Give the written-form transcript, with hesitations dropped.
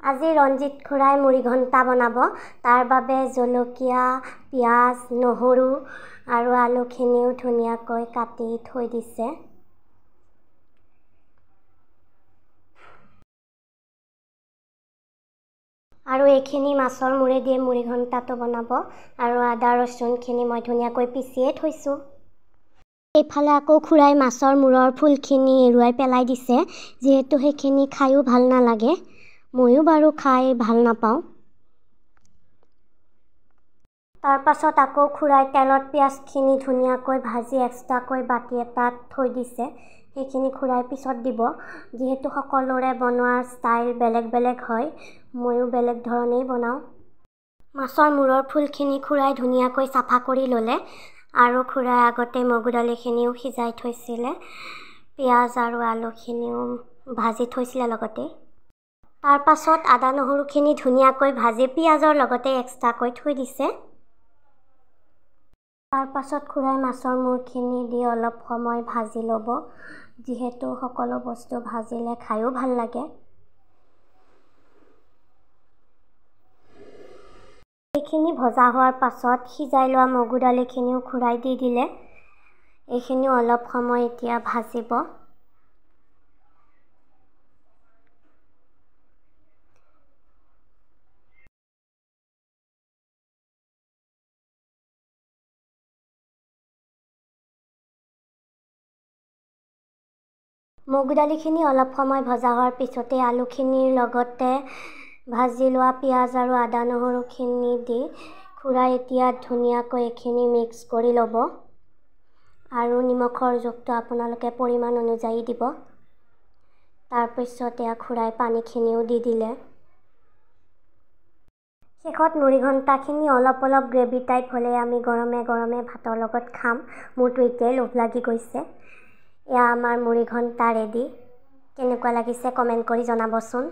আজি ৰঞ্জিত খুৰাই মুড়ি ঘণ্টা বনাব। তাৰ বাবে জলকীয়া, পিঁয়াজ, নহৰু আৰু আলুখিনিও ধুনীয়াকৈ কাটি থৈ দিছে। আৰু এইখিনি মাছৰ মূৰে দিয়ে মুড়ি ঘণ্টাটো বনাব। আৰু আদা ৰচুনখিনি মই ধুনীয়াকৈ পিচিয়ে থৈছোঁ। এইফালে আকৌ খুৰাই মাছৰ মূৰৰ ফুলখিনি এৰুৱাই পেলাই দিছে, যিহেতু সেইখিনি খায়ো ভাল নালাগে। ময়ো বাৰু খাই ভাল নাপাওঁ। তাৰ পাছত আকৌ খুৰাই তেলত পিঁয়াজখিনি ধুনীয়াকৈ ভাজি এক্সট্ৰাকৈ বাতি এটাত থৈ দিছে। সেইখিনি খুৰাই পিছত দিব, যিহেতু সকলোৰে বনোৱাৰ ষ্টাইল বেলেগ বেলেগ হয়। ময়ো বেলেগ ধৰণেই বনাওঁ। মাছৰ মূৰৰ ফুলখিনি খুৰাই ধুনীয়াকৈ চাফা কৰি ল'লে আৰু খুৰাই আগতে মগু দালিখিনিও সিজাই থৈছিলে। পিঁয়াজ আৰু আলুখিনিও ভাজি থৈছিলে লগতে। তাৰ পাছত আদা নহৰুখিনি ধুনীয়াকৈ ভাজি পিঁয়াজৰ লগতে এক্সট্ৰাকৈ থৈ দিছে। তাৰ পাছত খুৰাই মাছৰ মূৰখিনি দি অলপ সময় ভাজি ল'ব, যিহেতু সকলো বস্তু ভাজিলে খায়ো ভাল লাগে। এইখিনি ভজা হোৱাৰ পাছত সিজাই লোৱা মগু দালিখিনিও খুৰাই দি দিলে। এইখিনিও অলপ সময় এতিয়া ভাজিব। মগু দালিখিনি অলপ সময় ভজা হোৱাৰ পিছতে আলুখিনিৰ লগতে ভাজি লোৱা পিঁয়াজ আৰু আদা নহৰুখিনি দি খুৰাই এতিয়া ধুনীয়াকৈ এইখিনি মিক্স কৰি ল'ব। আৰু নিমখৰ জোখটো আপোনালোকে পৰিমাণ অনুযায়ী দিব। তাৰপিছতে খুৰাই পানীখিনিও দি দিলে। শেষত মুড়ি ঘণ্টাখিনি অলপ অলপ গ্ৰেভি টাইপ হ'লে আমি গৰমে গৰমে ভাতৰ লগত খাম। মোৰতো এতিয়াই লোভ লাগি গৈছে। এয়া আমাৰ মুড়ি ঘণ্টা ৰেডি। কেনেকুৱা লাগিছে কমেণ্ট কৰি জনাবচোন।